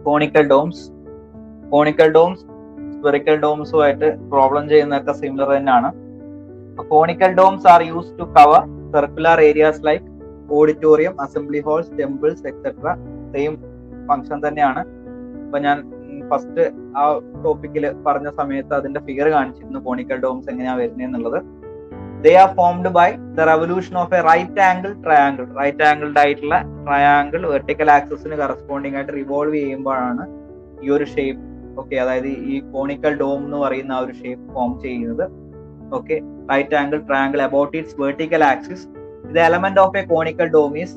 Conical domes spherical ഡോംസുമായിട്ട് problem ചെയ്യുന്നതൊക്കെ similar തന്നെയാണ്. Conical domes are used to cover circular areas like auditorium, assembly halls, temples etcetera. Same function തന്നെയാണ്. അപ്പൊ ഞാൻ first ആ ടോപ്പിക്കിൽ പറഞ്ഞ സമയത്ത് അതിന്റെ ഫിഗർ കാണിച്ചിരുന്നു കോണിക്കൽ ഡോംസ് എങ്ങനെയാ വരുന്നതെന്നുള്ളത്. They are formed by the revolution of a right angle triangle. Right angled ആയിട്ടുള്ള ട്രയാങ്കിൾ വെർട്ടിക്കൽ ആക്സിസിന് കറസ്പോണ്ടിങ് ആയിട്ട് റിവോൾവ് ചെയ്യുമ്പോഴാണ് ഈ ഒരു ഷേപ്പ്, ഓക്കെ, അതായത് ഈ കോണിക്കൽ ഡോം എന്ന് പറയുന്ന ആ ഒരു ഷേപ്പ് ഫോം ചെയ്യുന്നത്. Okay, right angle triangle about its vertical axis. The element of a conical dome is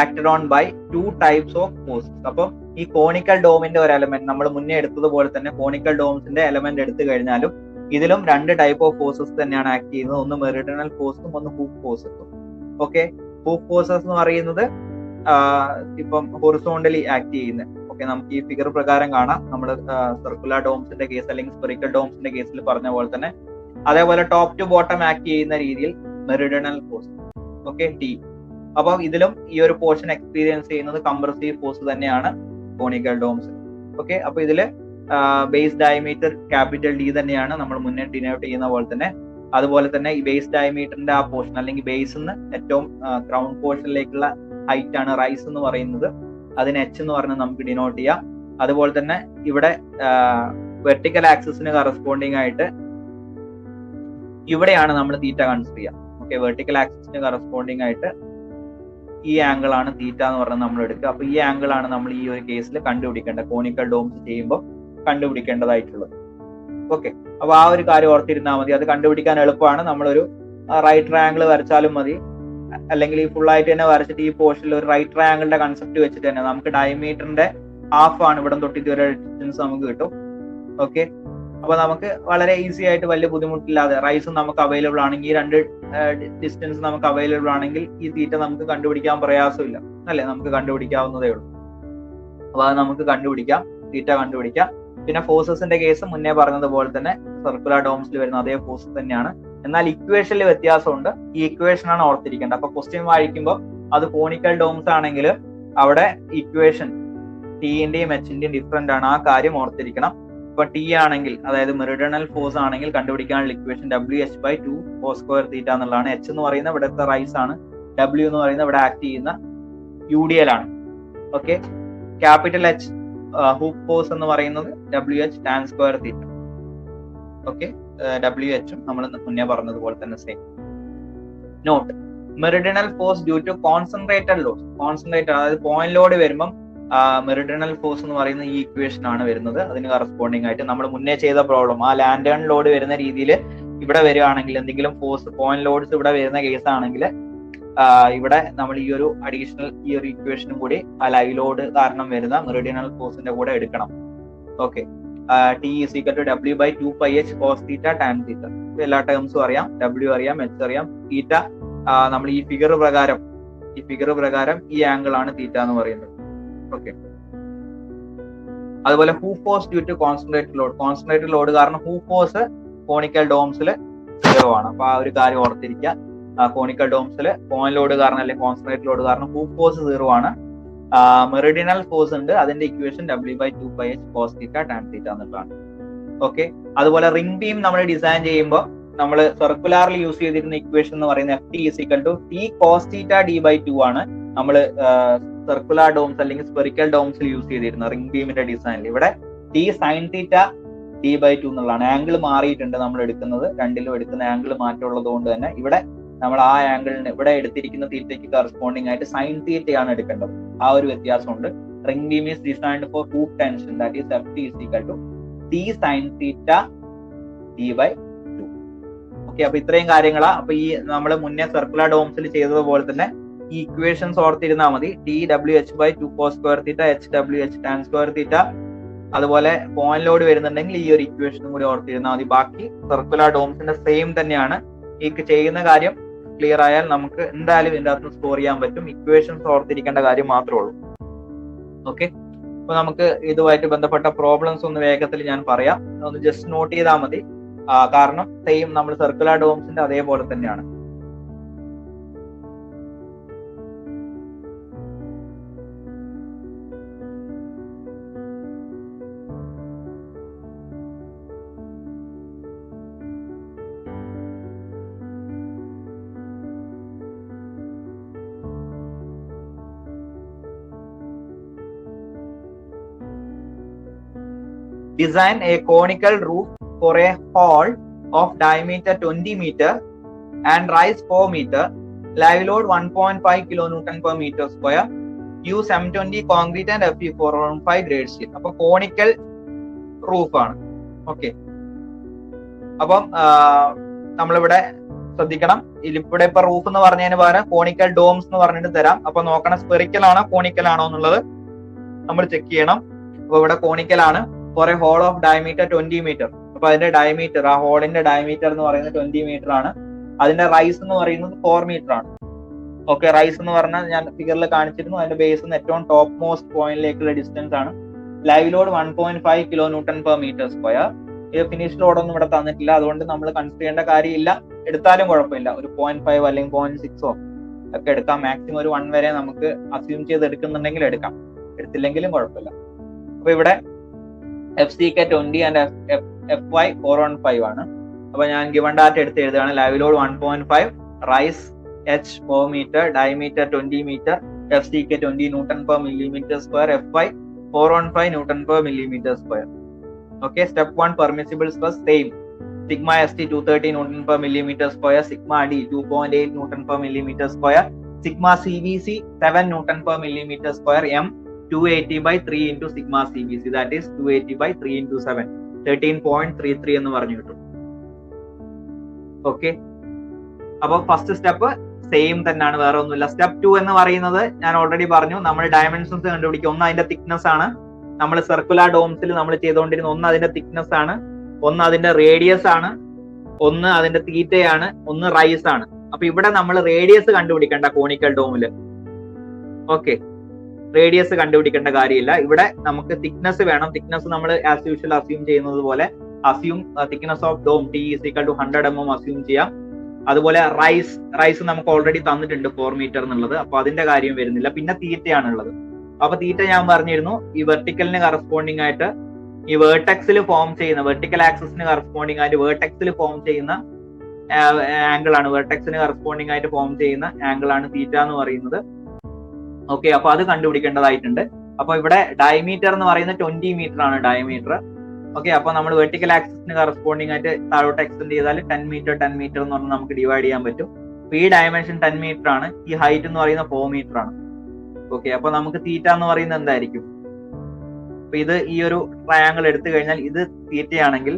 acted on by two types of forces. അപ്പം ഈ കോണിക്കൽ ഡോമിന്റെ ഒരു എലമെന്റ് നമ്മൾ മുന്നേ എടുത്തതുപോലെ തന്നെ കോണിക്കൽ ഡോംസിന്റെ എലമെന്റ് എടുത്തു കഴിഞ്ഞാലും ഇതിലും രണ്ട് ടൈപ്പ് ഓഫ് ഫോഴ്സസ് തന്നെയാണ് ആക്ട് ചെയ്യുന്നത്. ഒന്ന് മെറിഡിയണൽ ഫോഴ്സും ഒന്ന് ഹൂപ്പ് ഫോഴ്സസും. ഓക്കെ, ഹൂപ്പ് ഫോഴ്സസ് എന്ന് പറയുന്നത് ഇപ്പം ഹൊറിസോണ്ടലി ആക്ട് ചെയ്യുന്നത്. ഓക്കെ, നമുക്ക് ഈ ഫിഗർ പ്രകാരം കാണാം. നമ്മൾ സർക്കുലർ ഡോംസിന്റെ കേസ് അല്ലെങ്കിൽ സ്പെറിക്കൽ ഡോംസിന്റെ കേസിൽ പറഞ്ഞ പോലെ തന്നെ അതേപോലെ ടോപ്പ് ടു ബോട്ടം ആക്ട് ചെയ്യുന്ന രീതിയിൽ മെറിഡിയണൽ ഫോഴ്സ്, ഓക്കെ, ടി. അപ്പം ഇതിലും ഈ ഒരു പോർഷൻ എക്സ്പീരിയൻസ് ചെയ്യുന്നത് കംപ്രസീവ് ഫോഴ്സ് തന്നെയാണ് കോണിക്കൽ ഡോംസ്. ഓക്കെ, അപ്പൊ ഇതില് ബേസ് ഡയമീറ്റർ ക്യാപിറ്റൽ ഡി തന്നെയാണ് നമ്മൾ മുന്നേ ഡിനോട്ട് ചെയ്യുന്ന പോലെ തന്നെ. അതുപോലെ തന്നെ ഈ ബേസ് ഡയമീറ്ററിന്റെ ആ പോർഷൻ അല്ലെങ്കിൽ ബേസ് നിന്ന് ഏറ്റവും ക്രൗൺ പോർഷനിലേക്കുള്ള ഹൈറ്റ് ആണ് റൈസ് എന്ന് പറയുന്നത്. അതിന് എച്ച് എന്ന് പറഞ്ഞ് നമുക്ക് ഡിനോട്ട് ചെയ്യാം. അതുപോലെ തന്നെ ഇവിടെ വെർട്ടിക്കൽ ആക്സിസിന് കറസ്പോണ്ടിങ് ആയിട്ട് ഇവിടെയാണ് നമ്മൾ തീറ്റ കൺസിഡർ ചെയ്യാം. ഓക്കെ, വെർട്ടിക്കൽ ആക്സിസിന് കറസ്പോണ്ടിങ് ആയിട്ട് ഈ ആംഗിൾ ആണ് തീറ്റ എന്ന് പറഞ്ഞാൽ നമ്മൾ എടുക്കുക. അപ്പൊ ഈ ആംഗിൾ ആണ് നമ്മൾ ഈ ഒരു കേസിൽ കണ്ടുപിടിക്കേണ്ടത്, കോണിക്കൽ ഡോംസ് ചെയ്യുമ്പോൾ കണ്ടുപിടിക്കേണ്ടതായിട്ടുള്ളത്. ഓക്കെ, അപ്പൊ ആ ഒരു കാര്യം ഓർത്തിരുന്നാൽ മതി. അത് കണ്ടുപിടിക്കാൻ എളുപ്പമാണ്. നമ്മളൊരു റൈറ്റ് ട്രയാങ്കിൾ വരച്ചാലും മതി, അല്ലെങ്കിൽ ഈ ഫുൾ ആയിട്ട് തന്നെ വരച്ചിട്ട് ഈ പോർഷനിൽ ഒരു റൈറ്റ് ട്രയാങ്കിളിന്റെ കൺസെപ്റ്റ് വെച്ചിട്ട് തന്നെ നമുക്ക് ഡയമീറ്ററിന്റെ ഹാഫ് ആണ് ഇവിടെ തൊട്ട് ഇതുവരെ ഡിസ്റ്റൻസ് നമുക്ക് കിട്ടും. ഓക്കെ, അപ്പൊ നമുക്ക് വളരെ ഈസി ആയിട്ട് വലിയ ബുദ്ധിമുട്ടില്ലാതെ റൈസും നമുക്ക് അവൈലബിൾ ആണെങ്കിൽ ഈ രണ്ട് ഡിസ്റ്റൻസ് നമുക്ക് അവൈലബിൾ ആണെങ്കിൽ ഈ തീറ്റ നമുക്ക് കണ്ടുപിടിക്കാൻ പ്രയാസമില്ല, അല്ലെ? നമുക്ക് കണ്ടുപിടിക്കാവുന്നതേ ഉള്ളൂ. അപ്പൊ അത് നമുക്ക് കണ്ടുപിടിക്കാം, തീറ്റ കണ്ടുപിടിക്കാം. പിന്നെ ഫോഴ്സസിന്റെ കേസ് മുന്നേ പറഞ്ഞതുപോലെ തന്നെ സർക്കുലർ ഡോംസിൽ വരുന്ന അതേ ഫോഴ്സ് തന്നെയാണ്. എന്നാൽ ഇക്വേഷനിൽ വ്യത്യാസമുണ്ട്. ഈ ഇക്വേഷൻ ആണ് ഓർത്തിരിക്കേണ്ടത്. അപ്പൊ ക്വസ്റ്റ്യൻ വായിക്കുമ്പോൾ അത് കോണിക്കൽ ഡോംസ് ആണെങ്കിൽ അവിടെ ഇക്വേഷൻ ടിന്റെയും എച്ചിന്റെയും ഡിഫറെന്റ് ആണ്. ആ കാര്യം ഓർത്തിരിക്കണം. ഇപ്പൊ ടി ആണെങ്കിൽ, അതായത് മെറിഡിയണൽ ഫോഴ്സ് ആണെങ്കിൽ കണ്ടുപിടിക്കാനുള്ള ഇക്വേഷൻ WH/2 cos square θ എന്നുള്ളതാണ്. എച്ച് എന്ന് പറയുന്ന ഇവിടുത്തെ റൈസ് ആണ്. W എന്ന് പറയുന്ന ഇവിടെ ആക്ട് ചെയ്യുന്ന UDL ആണ്. Okay, capital H hoop force എന്ന് പറയുന്നത് WH tan square θ. Okay, WH നമ്മൾ മുന്നേ പറഞ്ഞതുപോലെ തന്നെ same. Note: meridional force due to concentrated load. Concentrated അതായത് പോയിന്റ് ലോഡ് വരുമ്പം മെറിഡിയണൽ ഫോഴ്സ് എന്ന് പറയുന്ന ഈ ഇക്വേഷൻ ആണ് വരുന്നത്. അതിന് കറസ്പോണ്ടിങ് ആയിട്ട് നമ്മൾ മുന്നേ ചെയ്ത പ്രോബ്ലം ആ ലാൻഡേൺ ലോഡ് വരുന്ന രീതിയിൽ ഇവിടെ വരികയാണെങ്കിൽ, എന്തെങ്കിലും ഫോഴ്സ് പോയിന്റ് ലോഡ്സ് ഇവിടെ വരുന്ന കേസ് ആണെങ്കിൽ ഇവിടെ നമ്മൾ ഈ ഒരു അഡീഷണൽ ഈ ഒരു ഇക്വേഷനും കൂടി ആ ലൈവ് ലോഡ് കാരണം വരുന്ന മെറിഡിയണൽ ഫോഴ്സിന്റെ കൂടെ എടുക്കണം. Okay, T is equal to W/2πh cos θ tan θ. എല്ലാ ടേംസും അറിയാം, W അറിയാം, H അറിയാം. തീറ്റ നമ്മൾ ഈ ഫിഗർ പ്രകാരം ഈ ആംഗിൾ ആണ് തീറ്റ എന്ന് പറയുന്നത്. ഓക്കെ, അതുപോലെ hoop force due to concentrated load കാരണം ഹൂപ്പ് ഫോഴ്സ് കോണിക്കൽ ഡോംസിൽ 0 ആണ്. അപ്പൊ ആ ഒരു കാര്യം ഓർത്തിരിക്കുക. കോണിക്കൽ ഡോംസിൽ പോയിന്റ് ലോഡ് കാരണം അല്ലെങ്കിൽ കോൺസെൻട്രേറ്റഡ് ലോഡ് കാരണം ഹൂപ്പ് ഫോഴ്സ് 0 ആണ്. മെറിഡിയണൽ ഫോഴ്സ് ഉണ്ട്, അതിന്റെ ഇക്വേഷൻ W/2πh cos θ tan θ എന്നുള്ളതാണ്. ഓക്കെ, അതുപോലെ റിംഗ് ബീം നമ്മൾ ഡിസൈൻ ചെയ്യുമ്പോൾ നമ്മൾ സർക്കുലാറിൽ യൂസ് ചെയ്തിരുന്ന ഇക്വേഷൻ എന്ന് പറയുന്നത് FT = T cos θ D/2 ആണ്. നമ്മൾ സർക്കുലർ ഡോംസ് അല്ലെങ്കിൽ സ്പെറിക്കൽ ഡോംസിൽ യൂസ് ചെയ്തിരുന്ന റിംഗ് ബീമിന്റെ ഡിസൈനിൽ ഇവിടെ T sin θ D/2 എന്നുള്ളതാണ്. ആംഗിൾ മാറിയിട്ടുണ്ട്. നമ്മൾ എടുക്കുന്നത് രണ്ടിലും എടുക്കുന്ന ആംഗിൾ മാറ്റമുള്ളത് കൊണ്ട് തന്നെ ഇവിടെ നമ്മൾ ആ ആംഗിളിന് ഇവിടെ എടുത്തിരിക്കുന്ന തീറ്റയ്ക്ക് കറസ്പോണ്ടിങ് ആയിട്ട് സൈൻ തീറ്റയാണ് എടുക്കേണ്ടത്. ആ ഒരു വ്യത്യാസമുണ്ട്. Ring beam is designed for hoop tension, that is FT = T sin θ D/2. Okay, അപ്പൊ ഇത്രയും കാര്യങ്ങളാ. അപ്പൊ ഈ നമ്മൾ മുന്നേ സർക്കുലർ ഡോംസിൽ ചെയ്തതുപോലെ തന്നെ ഈ ഇക്വേഷൻസ് ഓർത്തിരുന്നാൽ മതി. TWH/2 cos square θ, HWH tan square θ. അതുപോലെ പോയിന്റ് ലോഡ് വരുന്നുണ്ടെങ്കിൽ ഈ ഒരു ഇക്വേഷനും കൂടി ഓർത്തിരുന്നാൽ മതി. ബാക്കി സർക്കുലർ ഡോംസിന്റെ സെയിം തന്നെയാണ്. ഈ ചെയ്യുന്ന കാര്യം ക്ലിയർ ആയാൽ നമുക്ക് എന്തായാലും ഇതിന്റെ അകത്ത് സ്കോർ ചെയ്യാൻ പറ്റും. ഇക്വേഷൻസ് ഓർത്തിരിക്കേണ്ട കാര്യം മാത്രമേ ഉള്ളൂ. ഓക്കെ, അപ്പൊ നമുക്ക് ഇതുമായിട്ട് ബന്ധപ്പെട്ട പ്രോബ്ലംസ് ഒന്ന് വേഗത്തിൽ ഞാൻ പറയാം. ഒന്ന് ജസ്റ്റ് നോട്ട് ചെയ്താൽ മതി. കാരണം സെയിം നമ്മൾ സർക്കുലർ ഡോംസിന്റെ അതേപോലെ തന്നെയാണ്. Design a conical roof for a hall of diameter 20 meter and rise 4 meter, live load 1.5 kilonewton per meter square, use M20 concrete and Fe 415 grade steel. അപ്പൊ കോണിക്കൽ റൂഫ് ആണ്. Okay, അപ്പം നമ്മളിവിടെ ശ്രദ്ധിക്കണം, ഇവിടെ ഇപ്പൊ റൂഫ് എന്ന് പറഞ്ഞതിന് പകരം കോണിക്കൽ ഡോംസ് എന്ന് പറഞ്ഞിട്ട് തരാം. അപ്പൊ നോക്കണം സ്പെറിക്കൽ ആണോ കോണിക്കൽ ആണോ എന്നുള്ളത് നമ്മൾ ചെക്ക് ചെയ്യണം. അപ്പൊ ഇവിടെ കോണിക്കൽ ആണ് for a hall of diameter 20 meter. അപ്പൊ അതിന്റെ ഡയമീറ്റർ, ആ ഹോളിന്റെ ഡയമീറ്റർ എന്ന് പറയുന്നത് 20 meter ആണ്. അതിന്റെ റൈസ് എന്ന് പറയുന്നത് 4 meter ആണ്. ഓക്കെ, റൈസ് എന്ന് പറഞ്ഞാൽ ഞാൻ ഫിഗറിൽ കാണിച്ചിരുന്നു, അതിന്റെ ബേസ് ഏറ്റവും ടോപ്പ് മോസ്റ്റ് പോയിന്റിലേക്കുള്ള ഡിസ്റ്റൻസ് ആണ്. Live load 1.5 kilonewton per meter square. ഇത് ഫിനിഷ് ലോഡൊന്നും ഇവിടെ തന്നിട്ടില്ല, അതുകൊണ്ട് നമ്മൾ കൺസിഡർ ചെയ്യേണ്ട കാര്യമില്ല. എടുത്താലും കുഴപ്പമില്ല, ഒരു 0.5 അല്ലെങ്കിൽ 0.6 ഒക്കെ എടുക്കാം. മാക്സിമം ഒരു 1 വരെ നമുക്ക് അസ്യൂം ചെയ്ത് എടുക്കുന്നുണ്ടെങ്കിൽ എടുക്കാം, എടുത്തില്ലെങ്കിലും കുഴപ്പമില്ല. അപ്പൊ ഇവിടെ FCK 20 ആൻഡ് FY 415 ആണ്. അപ്പൊ ഞാൻ ഗിവൺ ഡാറ്റ എടുത്ത് എഴുതുകയാണ്. Live load 1.5, rise H 4 meter, diameter 20 meter, FCK 20 Newton per millimeter square, FY 415 Newton per millimeter square. Okay, step 1 permissible stress same, sigma ST 230 Newton per millimeter square, sigma D 2.8 Newton per millimeter square, sigma CBC 7 Newton per millimeter square, M 280 by 3 into sigma CBC, that is 280 by 3 into 7, 13.33 എന്ന് പറഞ്ഞു കിട്ടും. Okay, അപ്പൊ first step same തന്നെയാണ്, വേറെ ഒന്നുമില്ല. Step 2 എന്ന് പറയുന്നത് ഞാൻ ഓൾറെഡി പറഞ്ഞു, നമ്മൾ ഡയമെൻഷൻസ് കണ്ടുപിടിക്കും. ഒന്ന് അതിന്റെ തിക്നെസ് ആണ്, നമ്മൾ സർക്കുലർ ഡോംസിൽ നമ്മൾ ചെയ്തുകൊണ്ടിരുന്ന ഒന്ന് അതിന്റെ തിക്നെസ് ആണ്, ഒന്ന് അതിന്റെ റേഡിയസ് ആണ്, ഒന്ന് അതിന്റെ തീറ്റയാണ്, ഒന്ന് റൈസ് ആണ്. അപ്പൊ ഇവിടെ നമ്മൾ റേഡിയസ് കണ്ടുപിടിക്കേണ്ട കോണിക്കൽ ഡോമില്. ഓക്കെ, റേഡിയസ് കണ്ടുപിടിക്കേണ്ട കാര്യമില്ല. ഇവിടെ നമുക്ക് തിക്നെസ് വേണം. തിക്നെസ് നമ്മൾ ആസ് യൂഷ്വൽ അസ്യൂം ചെയ്യുന്നത് പോലെ assume thickness of dome T = 100 mm assume ചെയ്യാം. അതുപോലെ റൈസ് നമുക്ക് ഓൾറെഡി തന്നിട്ടുണ്ട് 4 meter എന്നുള്ളത്, അപ്പൊ അതിന്റെ കാര്യം വരുന്നില്ല. പിന്നെ തീറ്റയാണുള്ളത്. അപ്പൊ തീറ്റ ഞാൻ പറഞ്ഞിരുന്നു, ഈ വെർട്ടിക്കലിന് കറസ്പോണ്ടിങ് ആയിട്ട് ഈ വേർട്ടെക്സിൽ ഫോം ചെയ്യുന്ന, വെർട്ടിക്കൽ ആക്സിസിന് കറസ്പോണ്ടിങ് ആയിട്ട് വേർട്ടെക്സിൽ ഫോം ചെയ്യുന്ന ആംഗിൾ ആണ്, വെർട്ടെക്സിന് കറസ്പോണ്ടിങ് ആയിട്ട് ഫോം ചെയ്യുന്ന ആംഗിൾ ആണ് തീറ്റ എന്ന് പറയുന്നത്. ഓക്കെ, അപ്പൊ അത് കണ്ടുപിടിക്കേണ്ടതായിട്ടുണ്ട്. അപ്പൊ ഇവിടെ ഡയമീറ്റർ എന്ന് പറയുന്നത് 20 meter ആണ് ഡയമീറ്റർ. ഓക്കെ, അപ്പൊ നമ്മൾ വെർട്ടിക്കൽ ആക്സിസിന് കറസ്പോണ്ടിങ് ആയിട്ട് താഴോട്ട് എക്സ്റ്റെൻഡ് ചെയ്താൽ 10 meter എന്ന് പറഞ്ഞാൽ നമുക്ക് ഡിവൈഡ് ചെയ്യാൻ പറ്റും. അപ്പൊ ഈ ഡയമെൻഷൻ 10 meter ആണ്, ഈ ഹൈറ്റ് എന്ന് പറയുന്നത് 4 meter ആണ്. ഓക്കെ, അപ്പൊ നമുക്ക് തീറ്റ എന്ന് പറയുന്നത് എന്തായിരിക്കും? അപ്പൊ ഇത് ഈ ഒരു ട്രയാങ്കിൾ എടുത്തു കഴിഞ്ഞാൽ ഇത് തീറ്റയാണെങ്കിൽ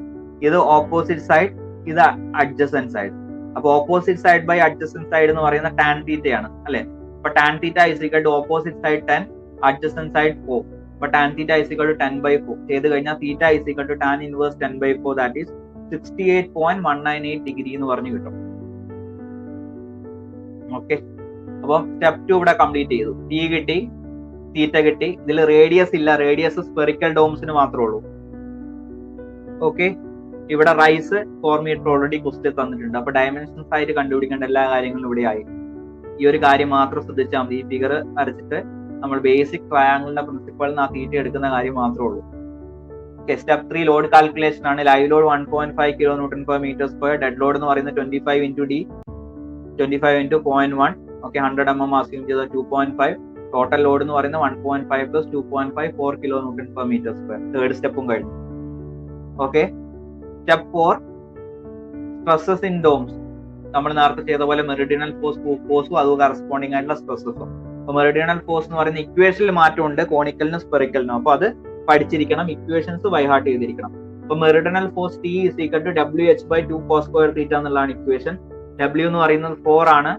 ഇത് ഓപ്പോസിറ്റ് സൈഡ്, ഇത് അഡ്ജസന്റ് സൈഡ്. അപ്പൊ opposite side by adjacent side എന്ന് പറയുന്ന ടാൻ തീറ്റയാണ് അല്ലെ. അപ്പൊ tan theta = opposite side 10, adjacent side 4. അപ്പൊ ടാൻ തീറ്റ = 10/4 ചെയ്ത് കഴിഞ്ഞാൽ theta = tan inverse 10/4, that is 68.198 degree എന്ന് പറഞ്ഞു കിട്ടും. ഓക്കെ, അപ്പം സ്റ്റെപ്പ് 2 ഇവിടെ കംപ്ലീറ്റ് ചെയ്തു. T കിട്ടി, തീറ്റ കിട്ടി. ഇതിൽ റേഡിയസ് ഇല്ല, റേഡിയസ് സ്പെറിക്കൽ ഡോംസിന് മാത്രമേ ഉള്ളൂ. ഓക്കെ, ഇവിടെ റൈസ് 4 meter ഓൾറെഡി ക്വസ്റ്റ്യൻ തന്നിട്ടുണ്ട്. അപ്പൊ ഡയമെൻഷൻസ് ആയിട്ട് കണ്ടുപിടിക്കേണ്ട എല്ലാ കാര്യങ്ങളും ഇവിടെ ആയി. ഈ ഒരു കാര്യം മാത്രം ശ്രദ്ധിച്ചാൽ മതി. ഈ ഫിഗർ വരച്ചിട്ട് നമ്മൾ ബേസിക് ട്രയാങ്കിളിന്റെ പ്രിൻസിപ്പളിൽ നിന്ന് ആ തീറ്റ എടുക്കുന്ന കാര്യം മാത്രമേ ഉള്ളൂ. ഓക്കെ, സ്റ്റെപ്പ് 3 ലോഡ് കാൽക്കുലേഷൻ ആണ്. Live load 1.5 kilonewton per meter square, dead load എന്ന് പറയുന്നത് 25 into D, 25 into 0.1. Okay, 100 mm assume ചെയ്ത 2.5. ടോട്ടൽ ലോഡ് എന്ന് പറയുന്നത് 1.5 plus 2.5 4 kilonewton per meter square. Third സ്റ്റെപ്പും കഴിഞ്ഞു. Okay, step 4 stresses in domes. നമ്മൾ നേരത്തെ ചെയ്ത പോലെ മെറിഡിയണൽ ഫോഴ്സും അത് കറസ്പോണ്ടിങ് ആയിട്ടുള്ള സ്ട്രെസ്സസും. അപ്പൊ മെറിഡിയണൽ ഫോഴ്സ് എന്ന് പറയുന്ന ഇക്വേഷനിൽ മാറ്റമുണ്ട് കോണിക്കലിനും സ്പെറിക്കലിനും. അപ്പൊ അത് പഠിച്ചിരിക്കണം, ഇക്വേഷൻസ് ബൈഹാർട്ട് ചെയ്തിരിക്കണം. അപ്പൊ meridional force T = WH/2 cos square theta എന്നുള്ളതാണ് ഇക്വേഷൻ. W എന്ന് പറയുന്നത് 4 ആണ്.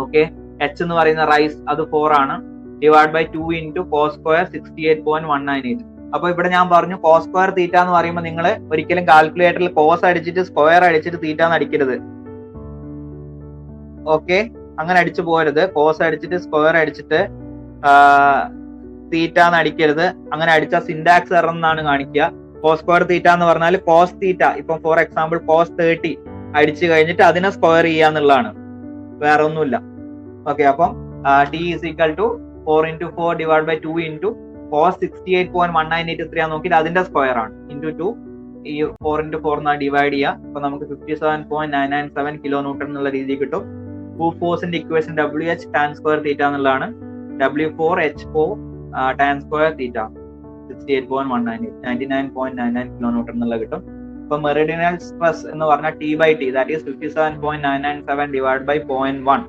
ഓക്കെ, H എന്ന് പറയുന്ന റൈസ് അത് 4 ആണ്. Divide by 2 into cos square 68.198. അപ്പൊ ഇവിടെ ഞാൻ പറഞ്ഞു cos square theta എന്ന് പറയുമ്പോൾ നിങ്ങൾ ഒരിക്കലും കാൽക്കുലേറ്ററിൽ കോസ് അടിച്ചിട്ട് സ്ക്വയർ അടിച്ചിട്ട് തീറ്റ എന്ന് അടിക്കരുത്. ഓക്കെ, അങ്ങനെ അടിച്ചു പോരുത്. കോസ് അടിച്ചിട്ട് സ്ക്വയർ അടിച്ചിട്ട് തീറ്റ എന്ന് അടിക്കരുത്. അങ്ങനെ അടിച്ചാൽ സിൻടാക്സ് എറർ എന്നാണ് കാണിക്കുക. കോസ് സ്ക്വയർ തീറ്റ എന്ന് പറഞ്ഞാൽ കോസ് തീറ്റ, ഇപ്പം ഫോർ എക്സാമ്പിൾ cos 30 അടിച്ചു കഴിഞ്ഞിട്ട് അതിനെ സ്ക്വയർ ചെയ്യാന്നുള്ളതാണ്, വേറെ ഒന്നുമില്ല. ഓക്കെ, അപ്പം T = 4 into 4 divided by 2 into cos 68.1983 നോക്കിയിട്ട് അതിന്റെ സ്ക്വയർ ആണ് into 2. ഈ 4 into 4 എന്നാ ഡിവൈഡ് ചെയ്യുക. അപ്പൊ നമുക്ക് 57.997 kilonewton എന്നുള്ള രീതി കിട്ടും. ഹൂപ്പ് ഫോഴ്സിന്റെ equation WH tan square theta എന്നുള്ളതാണ്. W4 H4 tan square theta. 68.198 99.99 kilo newton എന്നുള്ള കിട്ടും. അപ്പൊ മെറിഡിയനൽ സ്ട്രെസ് എന്ന് പറഞ്ഞാൽ T/T, that is 57.997 divide by 0.1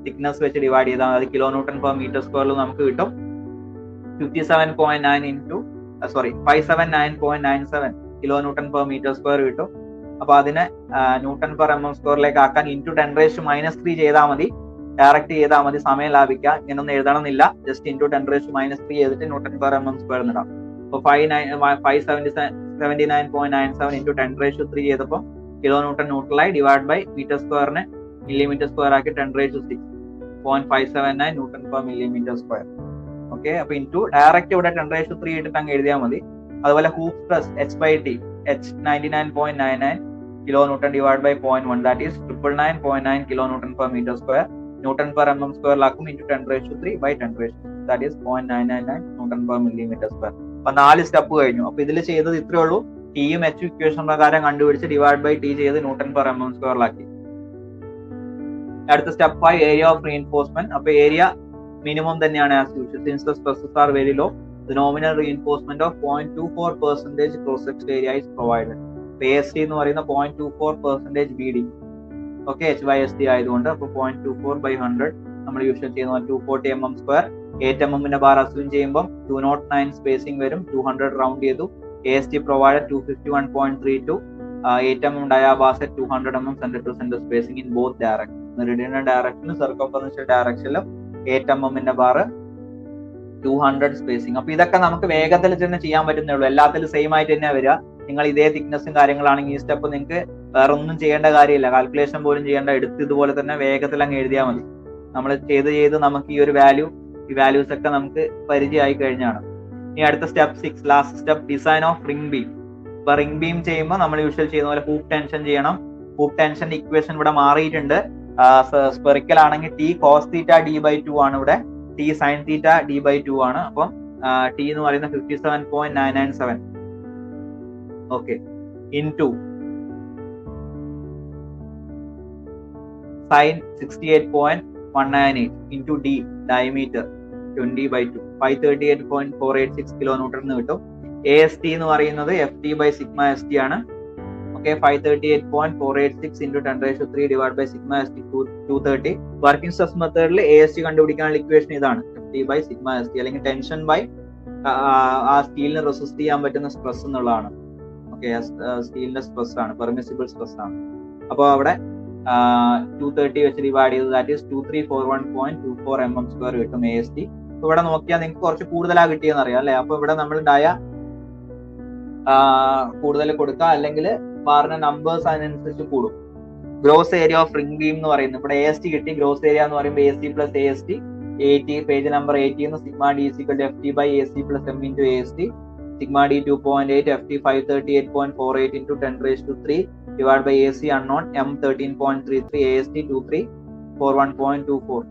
thickness വെച്ച് ഡിവൈഡ് ചെയ്താൽ അത് കിലോ ന്യൂട്ടൺ പെർ മീറ്റർ സ്ക്വയറിൽ നമുക്ക് കിട്ടും. 57.97 kilo newton per metre square കിട്ടും. അപ്പൊ അതിനെ ന്യൂട്ടൺ പെർ mm സ്ക്വയറിലേക്ക് ആക്കാൻ ഇൻറ്റു 10⁻³ ചെയ്താൽ മതി, ഡയറക്റ്റ് ചെയ്താൽ മതി, സമയം ലാഭിക്കാം. ഇങ്ങനൊന്നും എഴുതണമെന്നില്ല, ജസ്റ്റ് ഇൻറ്റു 10⁻³ ചെയ്തിട്ട് ന്യൂട്ടൺ പെർ mm സ്ക്വയർ ഇടാം. അപ്പൊ 579.97 ഇൻറ്റു 10⁻³ ചെയ്തപ്പോൾ കിലോ ന്യൂട്ടൺ ന്യൂട്രലായി, ഡിവൈഡ് ബൈ മീറ്റർ സ്ക്വയറിനെ മില്ലിമീറ്റർ സ്ക്വയർ ആക്കി 10⁻⁶, 0.579 newton per millimetre square. Okay, അപ്പൊ ഇൻറ്റു ഡയറക്റ്റ് ഇവിടെ 10⁻³ ഇട്ടിട്ട് അങ്ങ് എഴുതിയാൽ മതി. അതുപോലെ hoop stress H/T, H 99.99 kilo newton divide by 0.1, that is 999.9 kilo newton per metre square. Newton per mm സ്ക്വയറിലാക്കും into 10⁻³ by 10⁻⁶, that is 0.999 newton per millimetre square. അപ്പൊ 4 step കഴിഞ്ഞു. അപ്പൊ ഇതിൽ ചെയ്തത് ഇത്രേ ഉള്ളൂ. ടിയും എച്ച് ഇക്വേഷൻ പ്രകാരം കണ്ടുപിടിച്ച് ഡിവൈഡ് ബൈ ടി ചെയ്ത് ന്യൂട്ടൺ പെർ mm സ്ക്വയറിലാക്കി. അടുത്ത സ്റ്റെപ്പായി ഏരിയ ഓഫ് റീഇൻഫോഴ്സ്മെന്റ്. അപ്പൊ ഏരിയ മിനിമം തന്നെയാണ് as usual, since the stresses are very low. The nominal reinforcement of 0.24% cross-section area is provided. AST എന്ന് പറയുന്ന 0.24% BD. ഓക്കെ, H/ST ആയതുകൊണ്ട് അപ്പൊ 0.24/100 നമ്മൾ യൂഷ്വൽ ചെയ്യുന്ന 240 mm square. 8 mm bar assume ചെയ്യുമ്പോൾ 209 spacing വരും. 200 റൗണ്ട് ചെയ്തു. AST provided 251.32. 8 mm diabase at 200 mm center to center spacing in both directions. Meridional ഡയറക്ഷനും സർക്കംഫറൻഷ്യൽ ഡയറക്ഷനിലും 8 mm ബാർ 200 സ്പേസിംഗ്. അപ്പൊ ഇതൊക്കെ നമുക്ക് വേഗത്തിൽ തന്നെ ചെയ്യാൻ പറ്റുന്നേ ഉള്ളൂ. എല്ലാത്തിലും സെയിം ആയിട്ട് തന്നെ വരിക. നിങ്ങൾ ഇതേ തിക്നെസ്സും കാര്യങ്ങളാണെങ്കിൽ ഈ സ്റ്റെപ്പ് നിങ്ങൾക്ക് വേറെ ഒന്നും ചെയ്യേണ്ട കാര്യമില്ല, കാൽക്കുലേഷൻ പോലും ചെയ്യേണ്ട, എടുത്ത് ഇതുപോലെ തന്നെ വേഗത്തിൽ അങ്ങ് എഴുതിയാൽ മതി. നമ്മൾ ചെയ്ത് നമുക്ക് ഈ ഒരു വാല്യൂസ് ഒക്കെ നമുക്ക് പരിചയമായി കഴിഞ്ഞാണ്. ഇനി അടുത്ത step 6, last step, design of ring beam. ഇപ്പൊ റിംഗ് ബീം ചെയ്യുമ്പോൾ നമ്മൾ യൂഷ്വൽ ചെയ്യുന്ന പോലെ ഹൂപ്പ് ടെൻഷൻ ചെയ്യണം. ഹൂപ്പ് ടെൻഷന്റെ ഇക്വേഷൻ ഇവിടെ മാറിയിട്ടുണ്ട്. സ്പെറിക്കൽ ആണെങ്കിൽ T cos θ d/2 ആണ്, ഇവിടെ T sin θ d/2 ആണ്. അപ്പം T എന്ന് പറയുന്ന 57.997 okay into sin 68.198 into D diameter 20/2 538.486 kilo newton എന്ന് കിട്ടും. AST എന്ന് പറയുന്നത് FT/σST ആണ്. Okay, 538.486 into 10⁻³ divide by σST 230. Working stress മെത്തേഡിൽ AST കണ്ടുപിടിക്കാനുള്ള ഇക്വേഷൻ ഇതാണ്, FT/σST, അല്ലെങ്കിൽ ടെൻഷൻ ബൈ ആ സ്റ്റീലിന് റെസിസ്റ്റ് ചെയ്യാൻ പറ്റുന്ന സ്ട്രെസ് എന്നുള്ളതാണ്. ഓക്കെ, സ്റ്റീലിന്റെ സ്ട്രെസ് ആണ്, പെർമിസിബിൾ സ്ട്രെസ് ആണ്. അപ്പോൾ അവിടെ 230 വെച്ച് ഡിവൈഡ് ചെയ്ത് ദാറ്റ് ഈസ് 2341.24 mm സ്ക്വയർ കിട്ടും AST. ഇവിടെ നോക്കിയാൽ നിങ്ങൾക്ക് കുറച്ച് കൂടുതലാ കിട്ടിയെന്ന് അറിയാം അല്ലെ. അപ്പൊ ഇവിടെ നമ്മൾ ഡയ കൂടുതൽ കൊടുക്കുക, അല്ലെങ്കിൽ ബാറിന്റെ നമ്പേഴ്സ് അതിനനുസരിച്ച് കൂടും. Gross area of ring beam എന്ന് പറയുന്നത് ഇവിടെ AST കിട്ടി. ഗ്രോസ് ഏരിയ എന്ന് പറയുമ്പോൾ AC plus AST 80, page number 80 sigma D FT/AC plus M into AST. Sigma D 2.8, FT 538.48 into 10⁻³ divide by AC unknown M 13.33, AST 2341.24.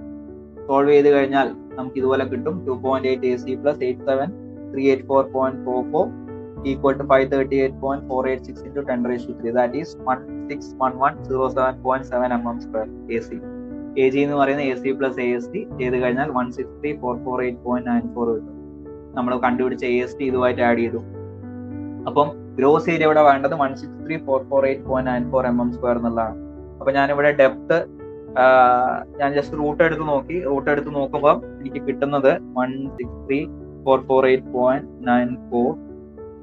Solve ചെയ്ത് കഴിഞ്ഞാൽ നമുക്ക് ഇതുപോലെ കിട്ടും. 2.8 AC plus 87384.44 equal to 538.486 into 10⁻³ that is 161107.7 mm square AC. AG എന്ന് പറയുന്ന AC plus AST ചെയ്ത് കഴിഞ്ഞാൽ 163,448.94 കിട്ടും. നമ്മൾ കണ്ടുപിടിച്ച AST ഇതുമായിട്ട് ആഡ് ചെയ്തു. അപ്പം ഗ്രോസ് ഏരിയ ഇവിടെ വേണ്ടത് 163,448.94 mm സ്ക്വയർ എന്നുള്ളതാണ്. അപ്പൊ ഞാനിവിടെ ഡെപ്ത് ഞാൻ ജസ്റ്റ് റൂട്ട് എടുത്ത് നോക്കുമ്പോൾ എനിക്ക് കിട്ടുന്നത് 163,448.94.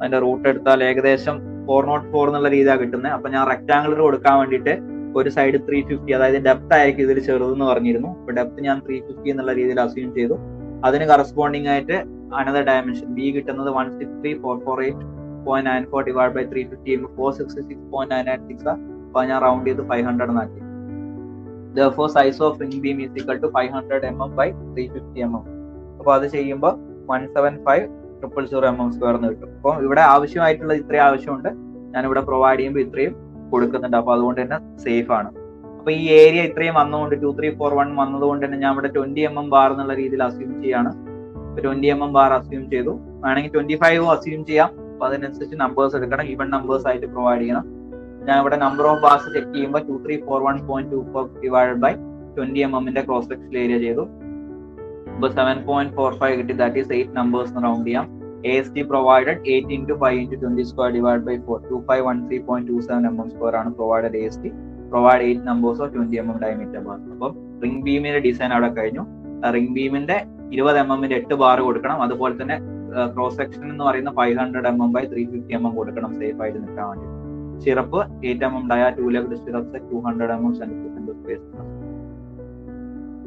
അതിന്റെ റൂട്ട് എടുത്താൽ ഏകദേശം 404 എന്നുള്ള രീതിയാണ് കിട്ടുന്നത്. അപ്പൊ ഞാൻ റെക്ടാംഗുലർ കൊടുക്കാൻ വേണ്ടിയിട്ട് ഒരു സൈഡ് 350, അതായത് ഡെപ്ത് ആയിരിക്കും ഇതിൽ ചെറുതെന്ന് പറഞ്ഞിരുന്നു. അപ്പൊ ഡെപ്ത് ഞാൻ 350 എന്നുള്ള രീതിയിൽ അസ്യൂം ചെയ്തു. അതിന് കറസ്പോണ്ടിങ് ആയിട്ട് അനദർ ഡയമെൻഷൻ ബി കിട്ടുന്നത് 163,448.94 ഡിവൈഡ് ബൈ 350 466.996. അപ്പൊ ഞാൻ റൗണ്ട് ചെയ്ത് 500 എന്നാക്കി. Therefore, size of ring beam is equal to 500 mm by 350 mm. അപ്പൊ അത് ചെയ്യുമ്പോൾ 175,000 mm സ്ക്വയർ എന്ന് കിട്ടും. അപ്പോൾ ഇവിടെ ആവശ്യമായിട്ടുള്ള ഇത്രയും ആവശ്യമുണ്ട്, ഞാനിവിടെ പ്രൊവൈഡ് ചെയ്യുമ്പോൾ ഇത്രയും കൊടുക്കുന്നുണ്ട്. അപ്പൊ അതുകൊണ്ട് തന്നെ സേഫ് ആണ്. അപ്പൊ ഈ ഏരിയ ഇത്രയും വന്നുകൊണ്ട് 2341 വന്നതുകൊണ്ട് തന്നെ ഞാൻ ഇവിടെ 20 mm ബാർ എന്നുള്ള രീതിയിൽ അസ്യൂം ചെയ്യാണ്. 20 mm ബാർ അസ്യൂം ചെയ്തു. വേണമെങ്കിൽ 25 അസ്യൂം ചെയ്യാം. അപ്പൊ അതിനനുസരിച്ച് നമ്പേഴ്സ് എടുക്കണം, ഈവൻ നമ്പേഴ്സ് ആയിട്ട് പ്രൊവൈഡ് ചെയ്യണം. ഞാൻ ഇവിടെ നമ്പർ ഓഫ് ബാർസ് ചെക്ക് ചെയ്യുമ്പോൾ 2341.24 divided by 20 mm cross sectional area ചെയ്തു. ഇപ്പൊ 7.45 കിട്ടി. ദാറ്റ് ഈസ് 8 നമ്പേഴ്സ് റൗണ്ട് ചെയ്യാം. AST provided 8 into 5 into 20 square divided by 4, 2513.27 mm square ആണ് provided AST. Provide 8 numbers of 20 mm diameter bar. അപ്പം ring ബീമിന്റെ design അവിടെ കഴിഞ്ഞു. റിംഗ് ബീമിന്റെ 20 mm 8 ബാർ കൊടുക്കണം. അതുപോലെ തന്നെ ക്രോസ് സെക്ഷൻ എന്ന് പറയുന്ന 500 mm by 350 mm കൊടുക്കണം സേഫ് ആയിട്ട് നിൽക്കാൻ വേണ്ടി. Syrup 8 mm dia 2 leg stirrup 200 mm centre space.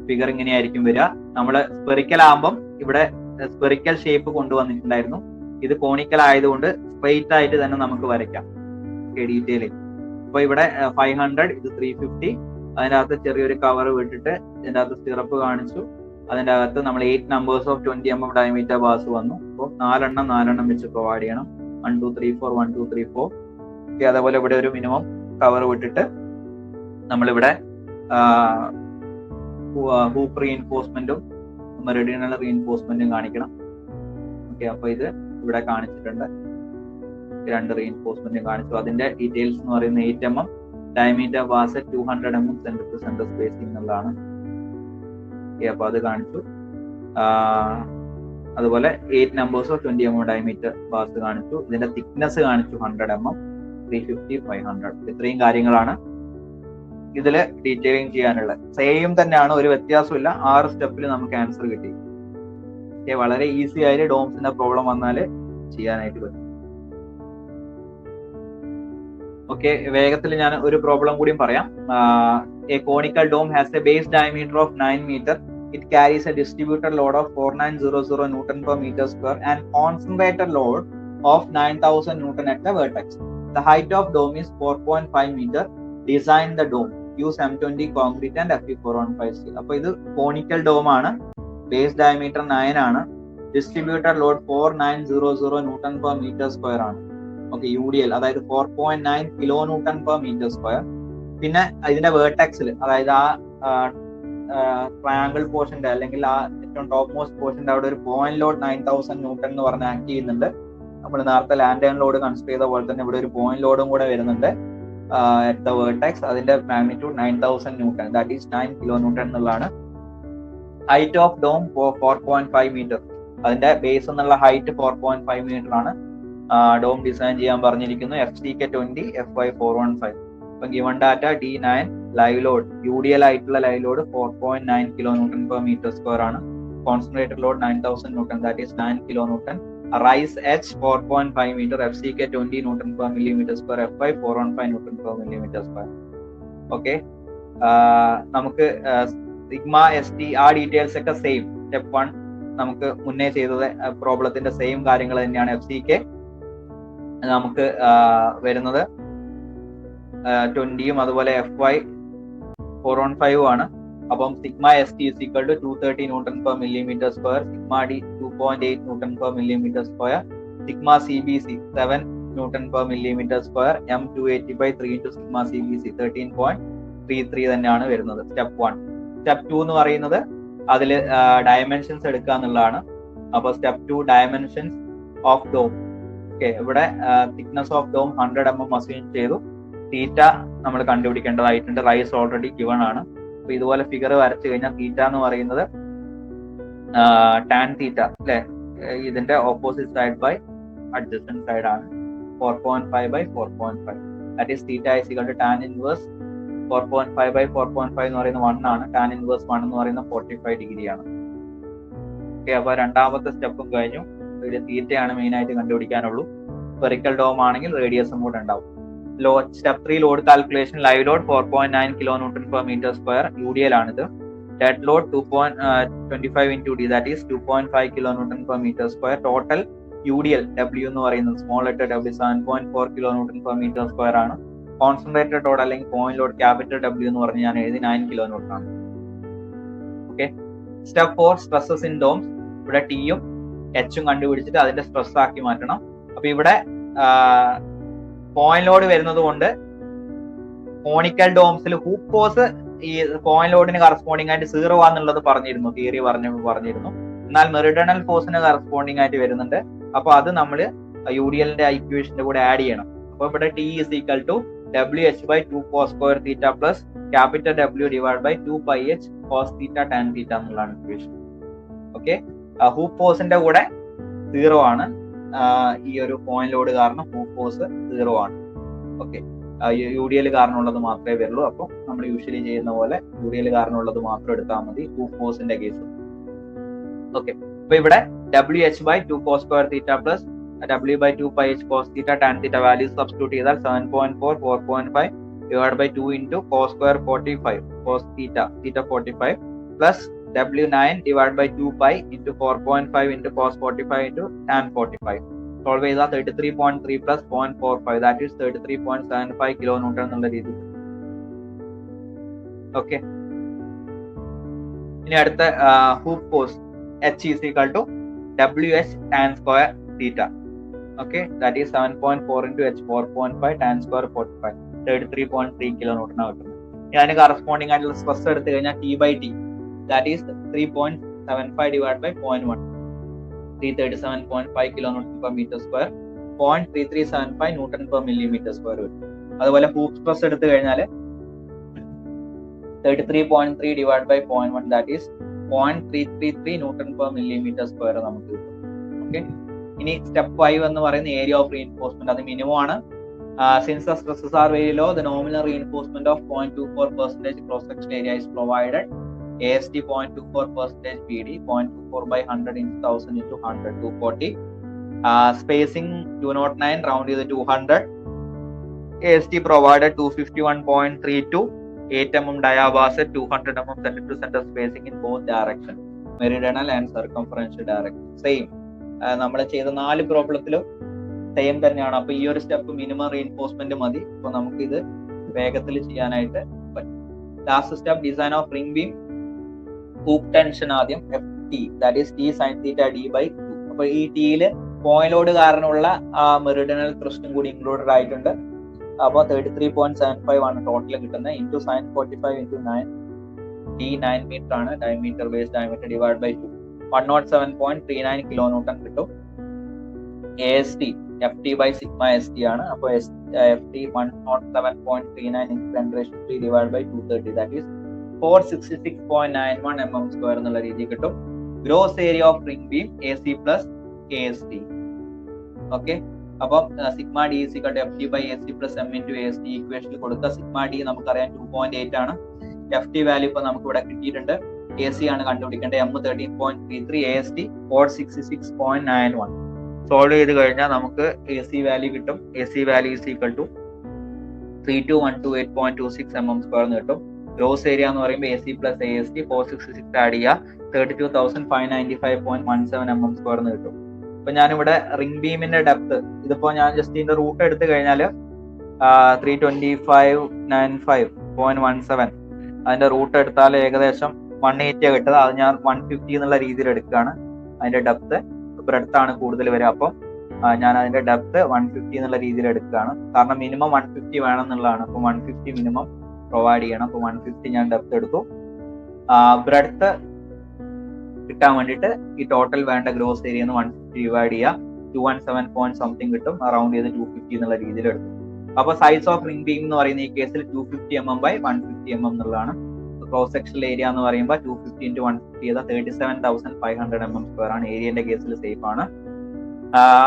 Figure ഇങ്ങനെയായിരിക്കും വരിക. നമ്മള് സ്പെറിക്കൽ ആകുമ്പം ഇവിടെ സ്പെറിക്കൽ ഷേപ്പ് കൊണ്ടുവന്നിട്ടുണ്ടായിരുന്നു. ഇത് കോണിക്കൽ ആയതുകൊണ്ട് സ്ട്രെയിറ്റ് ആയിട്ട് തന്നെ നമുക്ക് വരയ്ക്കാം. ഡീറ്റെയിൽ. അപ്പൊ ഇവിടെ 500, ഇത് 350. അതിന്റെ അകത്ത് ചെറിയൊരു കവർ വിട്ടിട്ട് ഇതിന്റെ അകത്ത് സിറപ്പ് കാണിച്ചു. അതിന്റെ അകത്ത് നമ്മൾ 8 numbers of 20 mm diameter bars വന്നു. അപ്പോൾ 4 എണ്ണം വെച്ച് പ്രൊവൈഡ് ചെയ്യണം. 1 2 3 4 1 2 3 4. അതേപോലെ ഇവിടെ ഒരു മിനിമം കവർ വിട്ടിട്ട് നമ്മളിവിടെ ഹൂപ്പ് റീഇൻഫോഴ്സ്മെന്റും മെറിഡിയണൽ റീഇൻഫോഴ്സ്മെന്റും കാണിക്കണം. ഓക്കെ, അപ്പൊ ഇത് ഇവിടെ കാണിച്ചിട്ടുണ്ട്. 2 റീഇൻഫോഴ്സ്മെന്റും കാണിച്ചു. അതിന്റെ ഡീറ്റെയിൽസ് എന്ന് പറയുന്നത് 8 mm diameter bars 200 mm centre to centre spacing എന്നുള്ളതാണ്. ഓക്കെ, അപ്പൊ അത് കാണിച്ചു. അതുപോലെ 8 numbers of 20 mm diameter bars കാണിച്ചു. ഇതിന്റെ തിക്നെസ് കാണിച്ചു 100 mm, 350, 500. ഇത്രയും കാര്യങ്ങളാണ് ഇതിൽ ഡീറ്റെയിലിംഗ് ചെയ്യാനുള്ളത്. സെയിം തന്നെയാണ്, ഒരു വ്യത്യാസമില്ല. 6 സ്റ്റെപ്പിൽ നമുക്ക് ആൻസർ കിട്ടി. വളരെ ഈസി ആയിട്ട് ഡോംസിന്റെ പ്രോബ്ലം വന്നാൽ ചെയ്യാനായിട്ട് പറ്റും. ഓക്കെ, വേഗത്തിൽ ഞാൻ ഒരു പ്രോബ്ലം കൂടിയും പറയാം. A conical dome has a base diameter of 9 meter. It carries a distributed load of 4900 Newton per meter square and concentrated load of 9000 Newton at the vertex. The height of dome is 4.5 meter. Design the dome. Use M20 concrete and Fe415 steel. അപ്പോൾ ഇത് conical dome ആണ്. Base diameter 9 ആണ്. Distributed load 4900 Newton per meter square ആണ്. Okay, UDL അതായത് 4.9 kN per meter square. പിന്നെ ഇതിന്റെ വേർട്ടെക്സിൽ, അതായത് ആ ട്രയാങ്കിൾ പോർഷന്റെ അല്ലെങ്കിൽ ആ ഏറ്റവും ടോപ്പ് മോസ്റ്റ് പോർഷന്റെ അവിടെ ഒരു പോയിന്റ് ലോഡ് 9000 Newton എന്ന് പറഞ്ഞ് ആക്ട് ചെയ്യുന്നുണ്ട്. നമ്മൾ നേരത്തെ ലാൻഡ് ആൻഡ് ലോഡ് കൺസിഡർ ചെയ്ത പോലെ തന്നെ ഇവിടെ ഒരു പോയിന്റ് ലോഡും കൂടെ വരുന്നുണ്ട് at the vertex. അതിന്റെ magnitude 9000 Newton, that is 9 kN എന്നുള്ളതാണ്. Height of dome 4.5 meter. അതിന്റെ ബേസ് എന്നുള്ള ഹൈറ്റ് 4.5 meter ആണ്. ഡോം ഡിസൈൻ ചെയ്യാൻ പറഞ്ഞിരിക്കുന്നു. FCK 20, FY415. ഇപ്പം given data D9 live load, UDL ആയിട്ടുള്ള live load 4.9 kN per meter square ആണ്. Concentrated load 9000 Newton, that is 9 kN. Rise H 4.5 meter, FCK 20 Newton per millimeter square, FY415 Newton per millimeter square. Okay, നമുക്ക് sigma ST ആ details ഒക്കെ same. Step 1 നമുക്ക് മുന്നേ ചെയ്തത് പ്രോബ്ലത്തിന്റെ same കാര്യങ്ങൾ തന്നെയാണ്. FCK നമുക്ക് വരുന്നത് 20 അതുപോലെ FY415 ആണ്. അപ്പം sigma ST is equal to 230 Newton per millimeter square, sigma D 2.8 Newton per millimeter square, sigma CBC 7 Newton per millimeter square, M285 3 into sigma CBC 13.33 തന്നെയാണ് വരുന്നത്. സ്റ്റെപ്പ് 1. സ്റ്റെപ്പ് 2 എന്ന് പറയുന്നത് അതിൽ ഡയമെൻഷൻസ് എടുക്കുക എന്നുള്ളതാണ്. അപ്പൊ സ്റ്റെപ്പ് 2 ഡയമെൻഷൻസ് ഓഫ് ഡോം. ഓക്കെ, ഇവിടെ thickness of dome 100 mm assume ചെയ്തു. തീറ്റ നമ്മൾ കണ്ടുപിടിക്കേണ്ടതായിട്ടുണ്ട്. റൈസ് ഓൾറെഡി ഗിവൺ ആണ്. അപ്പൊ ഇതുപോലെ ഫിഗർ വരച്ചു കഴിഞ്ഞാൽ തീറ്റ എന്ന് പറയുന്നത് ടാൻ തീറ്റ അല്ലെ, ഇതിന്റെ opposite side by adjacent side ആണ്. 4.5 by 4.5. That is theta is equal to tan inverse 4.5 by 4.5 എന്ന് പറയുന്നത് 1 ആണ്. ടാൻ ഇൻവേഴ്സ് 1 എന്ന് പറയുന്നത് 45 ഡിഗ്രി ആണ്. ഓക്കെ, അപ്പൊ രണ്ടാമത്തെ സ്റ്റെപ്പും കഴിഞ്ഞു. ഇതിൽ തീറ്റയാണ് മെയിൻ ആയിട്ട് കണ്ടുപിടിക്കാനുള്ളൂ. സ്പെറിക്കൽ ഡോം ആണെങ്കിൽ റേഡിയസും കൂടെ ഉണ്ടാവും. Step 3 load calculation. Live load 4.9 kN per meter square, UDL ആണിത്. Dead load 2.25 into D, that is 2.5 kN per meter square. Total UDL W എന്ന് പറയുന്നത് small letter W 7.4 kN per meter square ആണ്. Concentrated load അല്ലെങ്കിൽ point load capital W എന്ന് പറഞ്ഞ് ഞാൻ എഴുതി 9 kN ആണ്. Okay, step 4 stresses in domes. ഇവിടെ ടിയും എച്ചും കണ്ടുപിടിച്ചിട്ട് അതിന്റെ സ്ട്രെസ് ആക്കി മാറ്റണം. അപ്പൊ ഇവിടെ പോയിന്റ് ലോഡ് വരുന്നത് കൊണ്ട് കോണിക്കൽ ഡോംസിൽ ഹൂപ്പ് ഫോഴ്സ് ഈ പോയിന്റ് ലോഡിന് കറസ്പോണ്ടിങ് ആയിട്ട് 0 ആണെന്നുള്ളത് പറഞ്ഞിരുന്നു, തിയറി പറഞ്ഞിരുന്നു. എന്നാൽ മെറിഡിയണൽ ഫോഴ്സിന് കറസ്പോണ്ടിങ് ആയിട്ട് വരുന്നുണ്ട്. അപ്പൊ അത് നമ്മൾ UDLന്റെ ഇക്വേഷന്റെ കൂടെ ആഡ് ചെയ്യണം. അപ്പൊ ഇവിടെ T is equal to WH by 2 cos square theta plus capital W divided by 2 pi H cos theta tan theta എന്നുള്ളതാണ് ഇക്വേഷൻ. ഓക്കെ, ഹൂപ്പ് ഫോഴ്സിന്റെ കൂടെ 0 ആണ്. ഈ ഒരു പോയിന്റ് ലോഡ് കാരണം ഹൂപ്പ് ഫോഴ്സ് 0 ആണ്. ഓക്കെ, UDL കാരണമുള്ളത് മാത്രമേ വരുള്ളൂ. അപ്പം നമ്മൾ യൂഷ്വലി ചെയ്യുന്ന പോലെ UDL കാരണമുള്ളത് മാത്രം എടുത്താൽ മതി ഹൂപ്പ് ഫോഴ്സിന്റെ കേസ്. ഓക്കെ, അപ്പൊ ഇവിടെ WH/2 cos square theta plus W/2 pi h cos theta tan theta value substitute ചെയ്താൽ 7.4 4.5 divided by 2 into cos square 45 cos theta 45 plus W9 divided by 2 pi into 4.5 into cos 45 into tan 45. Solve ചെയ്താൽ 33.3 plus 0.45 that is 33.75 kilonewton എന്നുള്ള രീതിയിൽ. Okay, ഇനി അടുത്ത hoop force H is equal to WH tan square theta. Okay, that is 7.4 into H 4.5 tan square 45 33.3 kilonewton ആണ് കിട്ടുന്നത്. ഞാൻ corresponding ആയിട്ടുള്ള stress എടുത്തു കഴിഞ്ഞാൽ T/T that is 3.75 divided by 0.1 337.5 kilonewton per meter square 0.3375 Newton per millimeter square വരും. അതുപോലെ hoop stress എടുത്തു കഴിഞ്ഞാൽ 33.3 divided by 0.1 that is 0.333 Newton per millimeter square നമുക്ക് കിട്ടും. ഓക്കെ, ഇനി സ്റ്റെപ്പ് 5 എന്ന് പറയുന്ന ഏരിയ ഓഫ് റീഇൻഫോഴ്സ്മെന്റ്, അത് മിനിമം ആണ്. Since the stresses are very low, the nominal reinforcement of 0.24% cross section area is provided. AST 0.24% PD 0.24 by 100 into 1000 into 100 240. Spacing 209 round is 200. AST provided 251.32 8 mm diabase 200 mm center to center spacing in both direction, meridional and circumferential direction. Same നമ്മൾ ചെയ്ത 4 പ്രോബ്ലത്തിലും same തന്നെയാണ്. അപ്പൊ ഈ ഒരു step minimum reinforcement മതി. അപ്പൊ നമുക്ക് ഇത് വേഗത്തിൽ ചെയ്യാനായിട്ട് പറ്റും. Last step design of ring beam. Hoop tension ആദ്യം FT that is T sin theta D/2. അപ്പൊ ഈ ടിയില് പോയിന്റ് ലോഡ് കാരണമുള്ള മെറിഡിയനൽ ത്രസ്റ്റും കൂടി ഇൻക്ലൂഡഡ് ആയിട്ടുണ്ട്. അപ്പൊ 33.75 ആണ് ടോട്ടൽ കിട്ടുന്നത്. Into sine 45 into 9 D9 metre ആണ് diameter, base diameter divide by 2 107.39 kilonewton കിട്ടും. AST FT by sigma ST ആണ്. അപ്പോൾ FT 107.39 into 10⁻³ divided by 230 that is 466.91 mm square എന്നുള്ള രീതി കിട്ടും. Gross area of ring beam AC plus AST. Okay, അപ്പം sigma D is equal to FT by AC plus M into AST ഇക്വേഷനിൽ കൊടുക്കുക. Sigma D നമുക്കറിയാം 2.8 ആണ്. FT value ഇപ്പൊ നമുക്ക് ഇവിടെ കിട്ടിയിട്ടുണ്ട്. AC ആണ് കണ്ടുപിടിക്കേണ്ടത്. M 13.33, AST 466.91. സോൾവ് ചെയ്ത് കഴിഞ്ഞാൽ നമുക്ക് AC വാല്യൂ കിട്ടും. AC value is equal to 32128.26 mm square എന്ന് കിട്ടും. ഗ്രോസ് ഏരിയ എന്ന് പറയുമ്പോൾ AC plus AST 466 ആഡ് ചെയ്യുക 32,595.17 mm സ്ക്വയർ എന്ന് കിട്ടും. അപ്പൊ ഞാനിവിടെ റിംഗ് ബീമിന്റെ ഡെപ്ത് ഇതിപ്പോ ഞാൻ ജസ്റ്റ് ഇതിന്റെ റൂട്ട് എടുത്തു കഴിഞ്ഞാൽ 32595.17 അതിന്റെ റൂട്ട് എടുത്താൽ ഏകദേശം 180 കിട്ടുന്നത്. അത് ഞാൻ 150 എന്നുള്ള രീതിയിൽ എടുക്കുകയാണ്. അതിന്റെ ഡെപ്ത് ബ്രെഡ്ത്ത് ആണ് കൂടുതൽ വരിക. അപ്പം ഞാൻ അതിന്റെ ഡെപ്ത് 150 എന്നുള്ള രീതിയിൽ എടുക്കുകയാണ്. കാരണം മിനിമം 150 വേണം എന്നുള്ളതാണ്. അപ്പൊ 150 മിനിമം പ്രൊവൈഡ് ചെയ്യണം. അപ്പൊ 150 ഞാൻ ഡെപ്ത് എടുത്തു. ബ്രെഡ്ത്ത് കിട്ടാൻ വേണ്ടിയിട്ട് ഈ ടോട്ടൽ വേണ്ട ഗ്രോസ് ഏരിയ 150 ഡിവൈഡ് ചെയ്യുക 217 പോയിന്റ് സംതിങ് കിട്ടും. അറൌണ്ട് ചെയ്ത് 250 എന്നുള്ള രീതിയിൽ എടുത്തു. അപ്പൊ സൈസ് ഓഫ് റിംഗ് ബീം എന്ന് പറയുന്ന ഈ കേസിൽ 250 mm by 150 mm എന്നുള്ളതാണ്. ക്രോസ് സെക്ഷണൽ ഏരിയ എന്ന് പറയുമ്പോൾ 250 into 150 ചെയ്താൽ 37,500 mm സ്ക്വയർ ആണ്. ഏരിയന്റെ കേസിൽ സേഫ് ആണ്.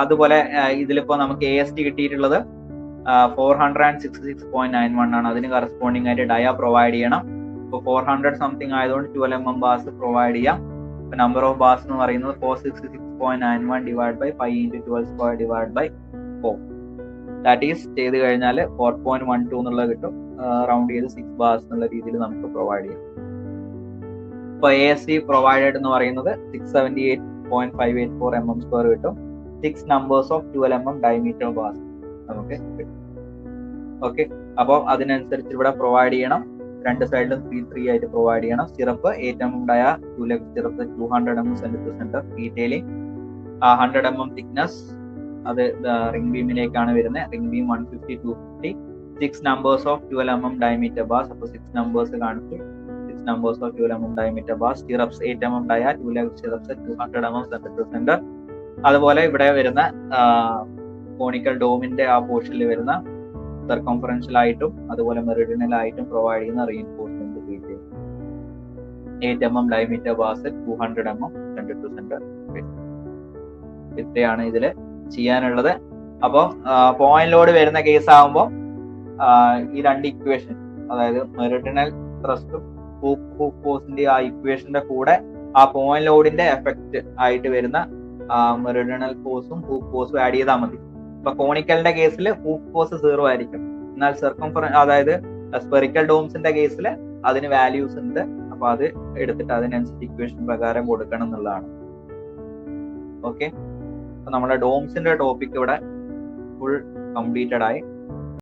അതുപോലെ ഇതിലിപ്പോ നമുക്ക് AST കിട്ടിയിട്ടുള്ളത് 466.91 ആണ്. അതിന് കറസ്പോണ്ടിങ് ആയിട്ട് ഡയ പ്രൊവൈഡ് ചെയ്യണം. ഇപ്പൊ 400 സംതിങ് ആയതുകൊണ്ട് 12 mm ബാസ് പ്രൊവൈഡ് ചെയ്യാം. ഇപ്പൊ നമ്പർ ഓഫ് ബാസ് എന്ന് പറയുന്നത് 466.91 divide by 5 into 12 square divide by 4 that is ചെയ്ത് കഴിഞ്ഞാൽ 4.12 എന്നുള്ളത് കിട്ടും. റൗണ്ട് ചെയ്ത് 6 ബാസ് എന്നുള്ള രീതിയിൽ നമുക്ക് പ്രൊവൈഡ് ചെയ്യാം. ഇപ്പൊ AST പ്രൊവൈഡഡ് എന്ന് പറയുന്നത് 678.584 mm സ്ക്വയർ കിട്ടും. 6 numbers of 12 mm diameter bars നമുക്ക് കിട്ടും. ഓക്കെ, അപ്പോൾ അതിനനുസരിച്ച് ഇവിടെ പ്രൊവൈഡ് ചെയ്യണം. രണ്ട് സൈഡിലും 3 ആയിട്ട് പ്രൊവൈഡ് ചെയ്യണം. Stirrup 8 mm dia 2 leg stirrup 200 mm centre to centre detailing 100 mm thickness. അത് റിംഗ് ബീമിലേക്കാണ് വരുന്നത്. Ring beam 150 250 6 numbers of 12 mm diameter bars. അപ്പോൾ 6 numbers കാണിച്ചു. 6 numbers of 12 mm diameter bars. Stirrups 8 mm dia 2 leg stirrups 200 mm centre to centre. അതുപോലെ ഇവിടെ വരുന്ന conical ഡോമിന്റെ ആ പോർഷനിൽ വരുന്ന സർക്കംഫറൻഷ്യൽ ആയിട്ടും അതുപോലെ മെറിഡിയനൽ ആയിട്ടും പ്രൊവൈഡ് ചെയ്യുന്ന reinforcement detail 8 mm diameter bars 200 mm centre to centre. ഇത്രയാണ് ഇതില് ചെയ്യാനുള്ളത്. അപ്പോൾ പോയിന്റ് ലോഡ് വരുന്ന കേസ് ആകുമ്പോൾ ഈ രണ്ട് ഇക്വേഷൻ, അതായത് മെറിഡിയണൽ ത്രസ്റ്റും ഹൂക്ക് ഫോഴ്സിന്റെ ആ ഇക്വേഷന്റെ കൂടെ ആ പോയിന്റ് ലോഡിന്റെ എഫക്റ്റ് ആയിട്ട് വരുന്ന മെറിഡിയണൽ ഫോഴ്സും ഹൂക്ക് ഫോഴ്സും ആഡ് ചെയ്താൽ മതി. ഇപ്പൊ കോണിക്കലിന്റെ കേസിൽ ഹൂക്ക് ഫോഴ്സ് 0 ആയിരിക്കും, എന്നാൽ അതായത് സ്പെറിക്കൽ ഡോംസിന്റെ കേസിൽ അതിന് വാല്യൂസ് ഉണ്ട്. അപ്പൊ അത് എടുത്തിട്ട് അതിനനുസരിച്ച് ഇക്വേഷൻ പ്രകാരം കൊടുക്കണം എന്നുള്ളതാണ്. ഓക്കെ, അപ്പൊ നമ്മുടെ ഡോംസിന്റെ ടോപ്പിക് ഇവിടെ ഫുൾ കംപ്ലീറ്റഡ് ആയി.